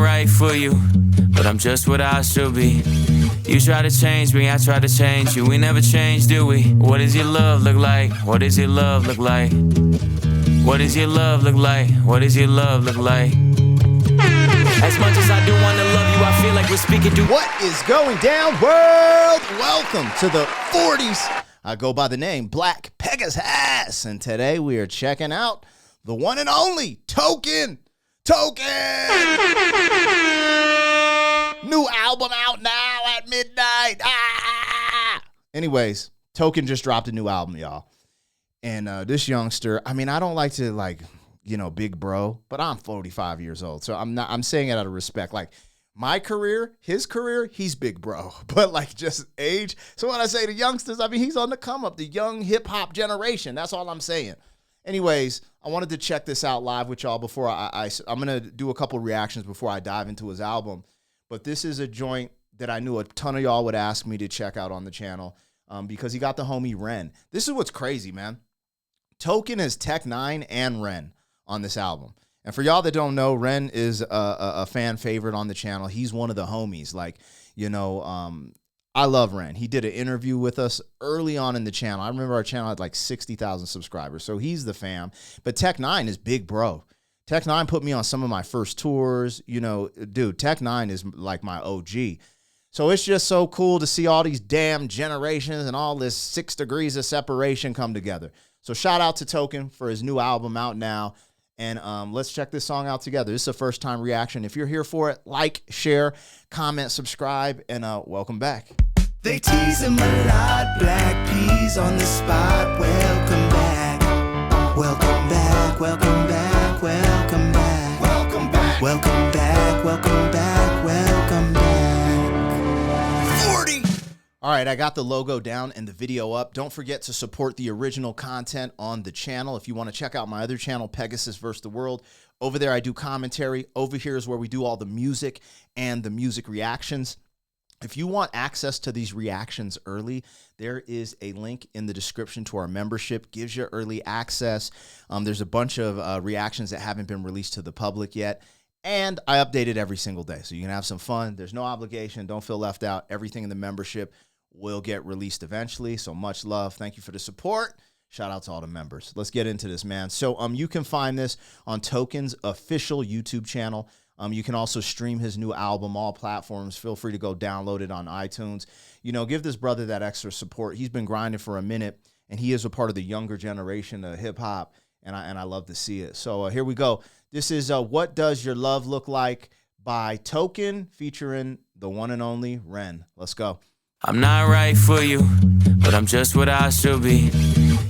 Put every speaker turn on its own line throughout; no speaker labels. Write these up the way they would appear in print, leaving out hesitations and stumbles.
right for you, but I'm just what I should be. You try to change me, I try to change you. We never change, do we? What does your love look like? What does your love look like? What does your love look like? What does your love look like? As much as I do want to love you, I feel like we're speaking to...
What is going down, world? Welcome to the 40s. I go by the name Black Pegasus, and today we are checking out the one and only Token. New album out now at midnight. Anyways, Token just dropped a new album, y'all. And this youngster, I mean, I don't like to big bro, but I'm 45 years old. So I'm saying it out of respect. Like my career, his career, he's big bro, but like just age. So when I say the youngsters, I mean, he's on the come up, the young hip hop generation. That's all I'm saying. Anyways, I wanted to check this out live with y'all before I'm going to do a couple reactions before I dive into his album. But this is a joint that I knew a ton of y'all would ask me to check out on the channel because he got the homie Ren. This is what's crazy, man. Token is Tech 9 and Ren on this album. And for y'all that don't know, Ren is a fan favorite on the channel. He's one of the homies. I love Ren. He did an interview with us early on in the channel. I remember our channel had like 60,000 subscribers. So he's the fam. But Tech 9 is big bro. Tech 9 put me on some of my first tours. Dude, Tech 9 is like my OG. So it's just so cool to see all these damn generations and all this 6 degrees of separation come together. So shout out to Token for his new album out now. And let's check this song out together. This is a first-time reaction. If you're here for it, like, share, comment, subscribe, and welcome back.
They tease him a lot, black peas on the spot. Welcome back, welcome back, welcome back, welcome back, welcome back, welcome back, welcome back, welcome back. 40.
All right, I got the logo down and the video up. Don't forget to support the original content on the channel. If you want to check out my other channel, Pegasus vs. the World, over there I do commentary. Over here is where we do all the music and the music reactions. If you want access to these reactions early, there is a link in the description to our membership. Gives you early access. There's a bunch of reactions that haven't been released to the public yet. And I update it every single day, so you can have some fun. There's no obligation. Don't feel left out. Everything in the membership will get released eventually. So much love. Thank you for the support. Shout out to all the members. Let's get into this, man. So you can find this on Token's official YouTube channel. You can also stream his new album, all platforms. Feel free to go download it on iTunes. Give this brother that extra support. He's been grinding for a minute, and he is a part of the younger generation of hip-hop, and I love to see it. So here we go. This is What Does Your Love Look Like by Token featuring the one and only Ren. Let's go.
I'm not right for you, but I'm just what I should be.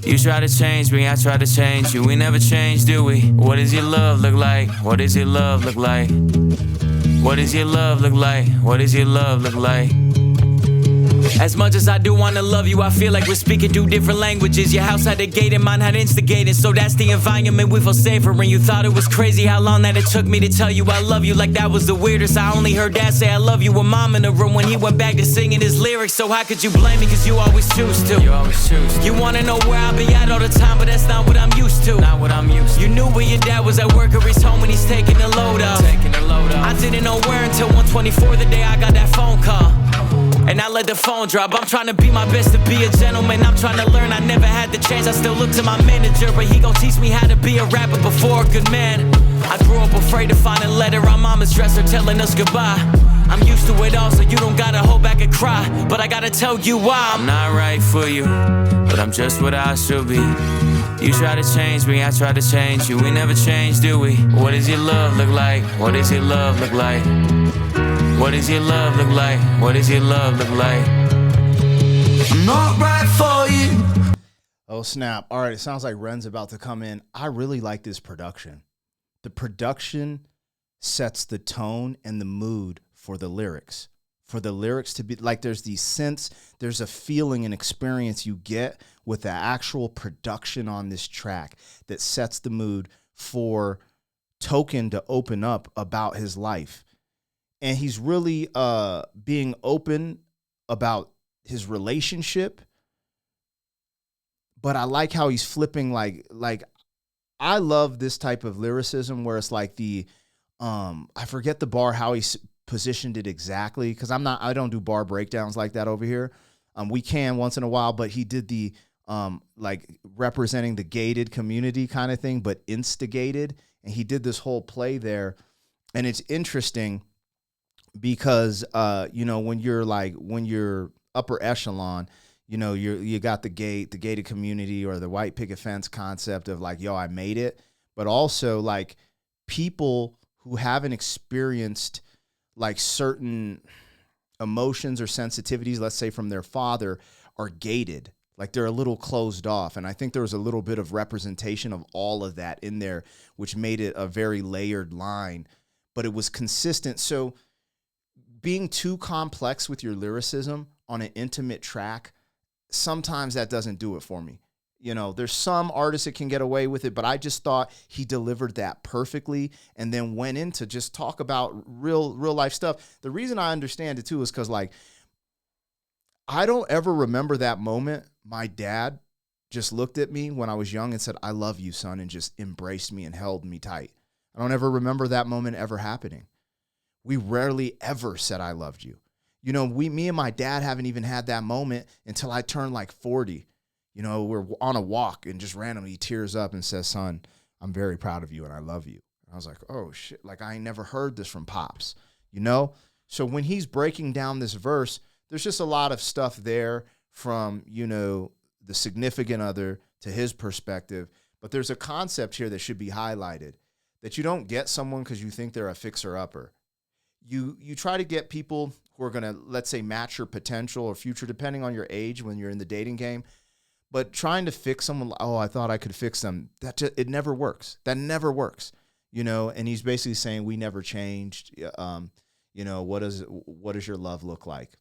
You try to change me, I try to change you. We never change, do we? What does your love look like? What does your love look like? What does your love look like? What does your love look like? As much as I do want to love you, I feel like we're speaking two different languages. Your house had a gate and mine had instigated, so that's the environment we feel safer in. You thought it was crazy how long that it took me to tell you I love you, like that was the weirdest. I only heard dad say I love you with mom in the room when he went back to singing his lyrics. So how could you blame me, cause you always choose to. You always choose to. You wanna know where I'll be at all the time, but that's not what I'm used to. Not what I'm used to. You knew where your dad was at work or he's home when he's taking the load up. I didn't know where until 1:24 the day I got that phone call. And I let the phone drop. I'm trying to be my best to be a gentleman. I'm trying to learn, I never had the chance. I still look to my manager, but he gon' teach me how to be a rapper before a good man. I grew up afraid to find a letter on mama's dresser telling us goodbye. I'm used to it all, so you don't gotta hold back and cry. But I gotta tell you why. I'm not right for you, but I'm just what I should be. You try to change me, I try to change you. We never change, do we? What does your love look like? What does your love look like? What does your love look like? What does your love look like?
I'm not right for you.
Oh, snap. All right, it sounds like Ren's about to come in. I really like this production. The production sets the tone and the mood for the lyrics. For the lyrics to be like, there's these synths, there's a feeling and experience you get with the actual production on this track that sets the mood for Token to open up about his life. And he's really being open about his relationship. But I like how he's flipping, like I love this type of lyricism where it's like the I forget the bar, how he positioned it exactly, because I don't do bar breakdowns like that over here. We can once in a while, but he did the like representing the gated community kind of thing, but instigated, and he did this whole play there. And it's interesting because when you're upper echelon, you got the gated community or the white picket fence concept of like, yo, I made it, but also like people who haven't experienced like certain emotions or sensitivities, let's say from their father, are gated. Like they're a little closed off. And I think there was a little bit of representation of all of that in there, which made it a very layered line, but it was consistent. So being too complex with your lyricism on an intimate track, sometimes that doesn't do it for me. There's some artists that can get away with it, but I just thought he delivered that perfectly and then went into just talk about real life stuff. The reason I understand it too is because like, I don't ever remember that moment. My dad just looked at me when I was young and said, "I love you, son," and just embraced me and held me tight. I don't ever remember that moment ever happening. We rarely ever said, "I loved you." Me and my dad haven't even had that moment until I turned like 40. We're on a walk and just randomly he tears up and says, "Son, I'm very proud of you and I love you." And I was like, oh shit, like I ain't never heard this from Pops, So when he's breaking down this verse, there's just a lot of stuff there from, the significant other to his perspective. But there's a concept here that should be highlighted, that you don't get someone because you think they're a fixer-upper. You try to get people who are going to, let's say, match your potential or future, depending on your age when you're in the dating game. But trying to fix someone, oh, I thought I could fix them, it never works. That never works, And he's basically saying we never changed. What does your love look like?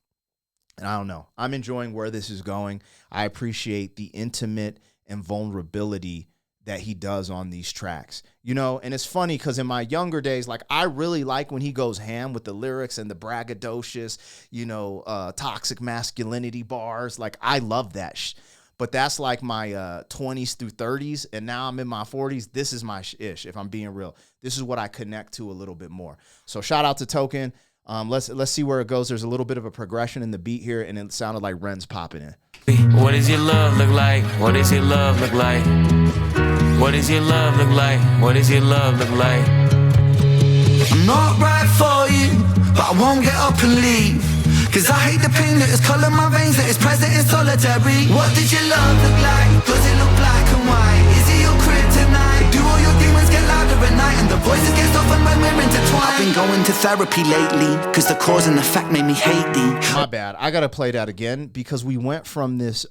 And I don't know. I'm enjoying where this is going. I appreciate the intimate and vulnerability that he does on these tracks. And it's funny because in my younger days, like I really like when he goes ham with the lyrics and the braggadocious, toxic masculinity bars. Like I love that. But that's like my 20s through 30s, and now I'm in my 40s. This is my ish, if I'm being real. This is what I connect to a little bit more. So shout out to Token. Let's see where it goes. There's a little bit of a progression in the beat here, and it sounded like Ren's popping in.
What does your love look like? What does your love look like? What does your love look like? What does your love look like?
I'm not right for you, but I won't get up and leave. Cause I hate the pain that is colour my veins, that is present in solitary. What did your love look like? Does it look black and white? Is it your kryptonite? Do all your demons get louder at night and the voices get softened when we're intertwined? I've been going to therapy lately, cause the cause and effect made me hate thee.
My bad, I gotta play that again because we went from this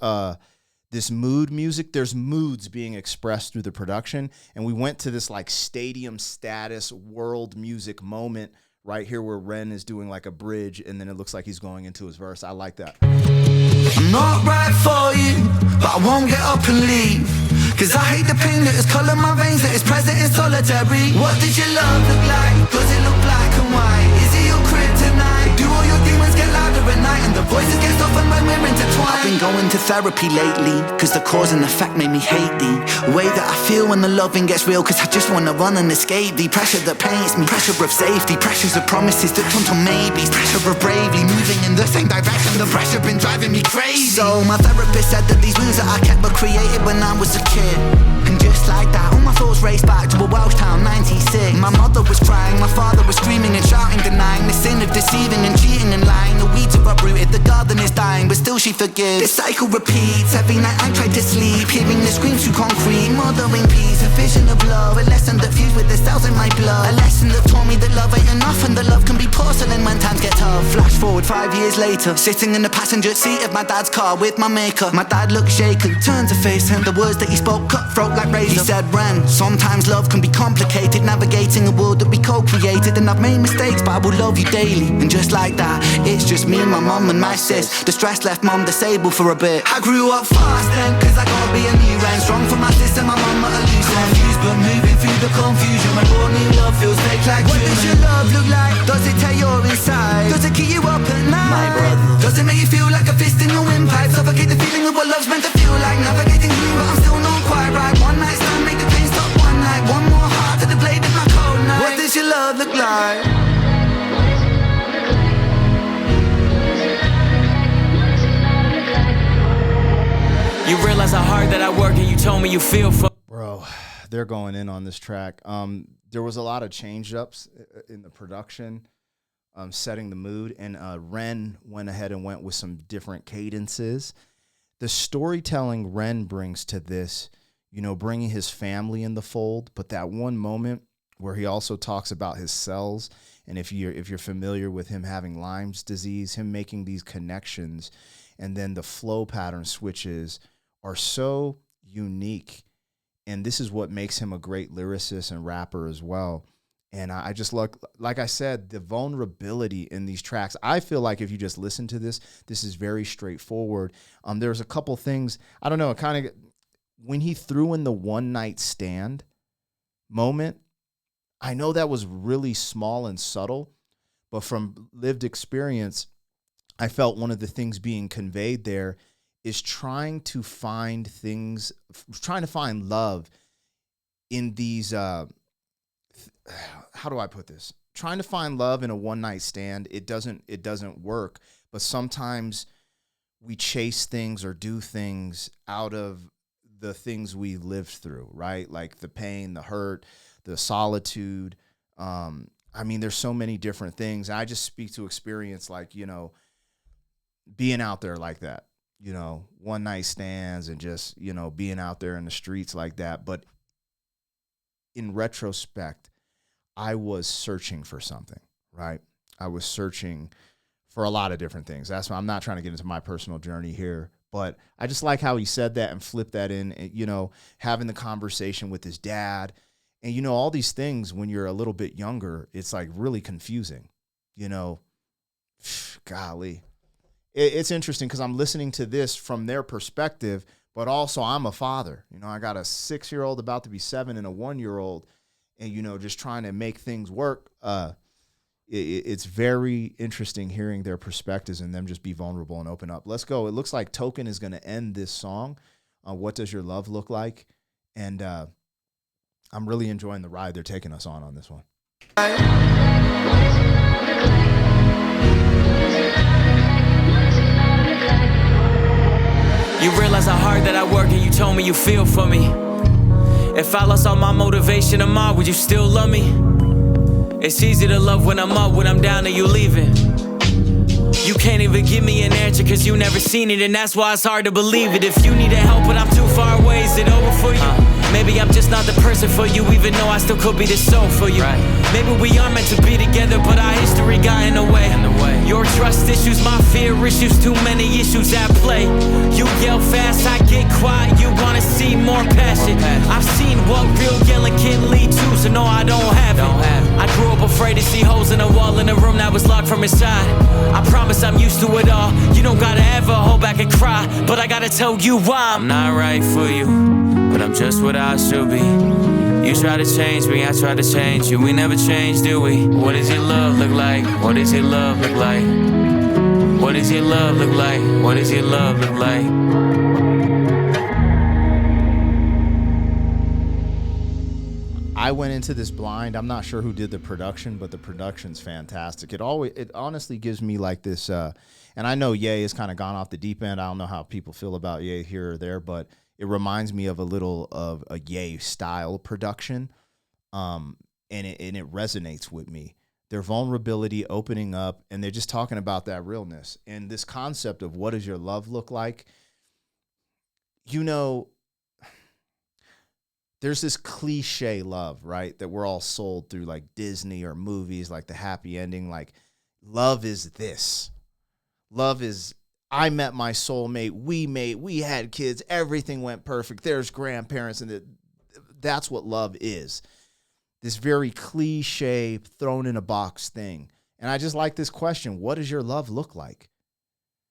mood music, there's moods being expressed through the production, and we went to this like stadium status world music moment right here where Ren is doing like a bridge, and then it looks like he's going into his verse. I like that.
I'm not right for you, but I won't get up and leave. Cause I hate the pain that is colour my veins, that is present in solitary. What did your love look like? Does it look black and white? Is it your kryptonite? Do all your demons get louder at night and the voices get softened when we're intertwined? I've been going to therapy lately, cause the cause and effect made me hate thee. The way that I feel when the loving gets real, cause I just wanna run and escape thee. Pressure that paints me, pressure of safety, pressures of promises that turn to maybes, pressure of bravely moving in the same direction. The pressure been driving me crazy. So my therapist said that these wounds that I kept were created when I was a kid. And just like that, all my thoughts raced back to a Welsh town, 96. My mother was crying, my father was screaming and shouting, denying the sin of deceiving and cheating and lying. The weeds are uprooted, the garden is dying, but still she forgives. This cycle repeats, every night I try to sleep, hearing the screams through concrete, mothering peace, a vision of love, a lesson that fused with the cells in my blood, a lesson that taught me that love ain't enough and that love can be porcelain when times get tough. Flash forward 5 years later, sitting in the passenger seat of my dad's car with my maker. My dad looked shaken, turned to face him, the words that he spoke cut throat like razor. He said, Ren, sometimes love can be complicated, navigating a world that we co-created. And I've made mistakes, but I will love you daily. And just like that, it's just me, my mum and my sis. The stress left mum disabled for a bit. I grew up fast then, cause I gotta be a new Ren. Strong for my sister, my mum at a loose end. Confused but moving through the confusion. When all new love feels fake like what does your love look like? Does it tear your inside? Does it keep you up at night? My brother. Does it make you feel like a fist in your windpipe? Suffocate the feeling of what love's meant to feel like. Navigating through but I'm still not quite right. One night stand, make the pain stop one night. One more heart to the blade of my cold night. What does your love look like?
realize how hard that I work and you told me you feel for.
Bro, they're going in on this track. There was a lot of change ups in the production, setting the mood, and Ren went ahead and went with some different cadences. The storytelling Ren brings to this, you know, bringing his family in the fold, but that one moment where he also talks about his cells, and if you're familiar with him having Lyme's disease, him making these connections, and then the flow pattern switches are so unique. And this is what makes him a great lyricist and rapper as well. And I just like I said, the vulnerability in these tracks. I feel like if you just listen to this, this is very straightforward. There's a couple things, I don't know, kind of when he threw in the one night stand moment, I know that was really small and subtle, but from lived experience, I felt one of the things being conveyed there is trying to find love in these, how do I put this? Trying to find love in a one-night stand, it doesn't work. But sometimes we chase things or do things out of the things we lived through, right? Like the pain, the hurt, the solitude. I mean, there's so many different things. I just speak to experience, like, you know, being out there like that. You know, one night stands and just, you know, being out there in the streets like that. But in retrospect, I was searching for something, right? I was searching for a lot of different things. That's why I'm not trying to get into my personal journey here, but I just like how he said that and flipped that in, and, you know, having the conversation with his dad. And, you know, all these things when you're a little bit younger, it's like really confusing, you know, golly. It's interesting because I'm listening to this from their perspective, but also I'm a father. You know, I got a 6-year-old about to be 7 and a 1-year-old, and, you know, just trying to make things work. It's very interesting hearing their perspectives and them just be vulnerable and open up. Let's go. It looks like Token is going to end this song. What Does Your Love Look Like? And I'm really enjoying the ride they're taking us on this one.
You realize how hard that I work and you told me you feel for me. If I lost all my motivation tomorrow, would you still love me? It's easy to love when I'm up, when I'm down and you leaving. You can't even give me an answer cause you never seen it, and that's why it's hard to believe it. If you need help but I'm too far away, is it over for you? Maybe I'm just not the person for you, even though I still could be the soul for you. Maybe we are meant to be together, but our history got in the way. Your trust issues, my fear issues, too many issues at play. You yell fast, I get quiet, you wanna see more passion. I've seen what real yelling can lead to, so no, I don't have it. I grew up afraid to see holes in a wall in a room that was locked from inside. I promise I'm used to it all. You don't gotta ever hold back and cry, but I gotta tell you why I'm not right for you, but I'm just what I should be. You try to change me, I try to change you. We never change, do we? What does your love look like? What does your love look like? What does your love look like? What does your love look like?
I went into this blind. I'm not sure who did the production, but the production's fantastic. It honestly gives me like this, and I know Ye has kind of gone off the deep end. I don't know how people feel about Ye here or there, but it reminds me of a little of a Ye style production, and it resonates with me. Their vulnerability, opening up, and they're just talking about that realness and this concept of what does your love look like. You know, there's this cliche love, right, that we're all sold through like Disney or movies, like the happy ending. Like, love is this. Love is, I met my soulmate, we had kids, everything went perfect, there's grandparents, and that's what love is. This very cliche, thrown in a box thing. And I just like this question, what does your love look like?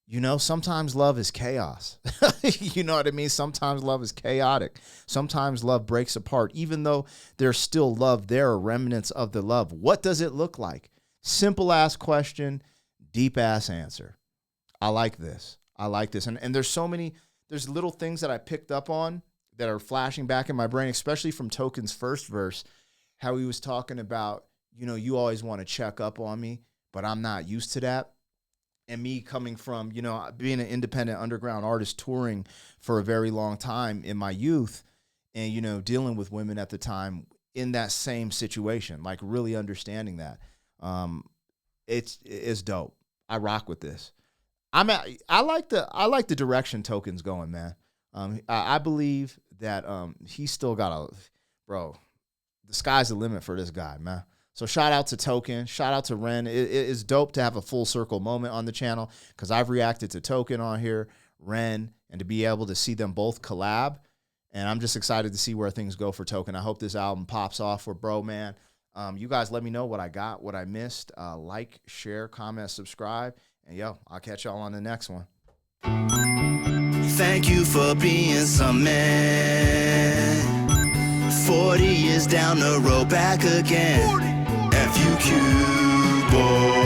You know, sometimes love is chaos. You know what I mean? Sometimes love is chaotic. Sometimes love breaks apart. Even though there's still love, there are remnants of the love. What does it look like? Simple ass question, deep ass answer. I like this. I like this. And there's there's little things that I picked up on that are flashing back in my brain, especially from Token's first verse, how he was talking about, you know, you always want to check up on me, but I'm not used to that. and me coming from, you know, being an independent underground artist touring for a very long time in my youth and, you know, dealing with women at the time in that same situation, like really understanding that. It's dope. I rock with this. I like the direction Token's going, man. I believe that he's still got the sky's the limit for this guy, man. So shout out to Token, shout out to Ren. It is dope to have a full circle moment on the channel because I've reacted to Token on here, Ren, and to be able to see them both collab. And I'm just excited to see where things go for Token. I hope this album pops off for bro, man. You guys let me know what I got, what I missed. Like, share, comment, subscribe. And yo, I'll catch y'all on the next one.
Thank you for being some man. 40 years down the road, back again. FUQ, boy.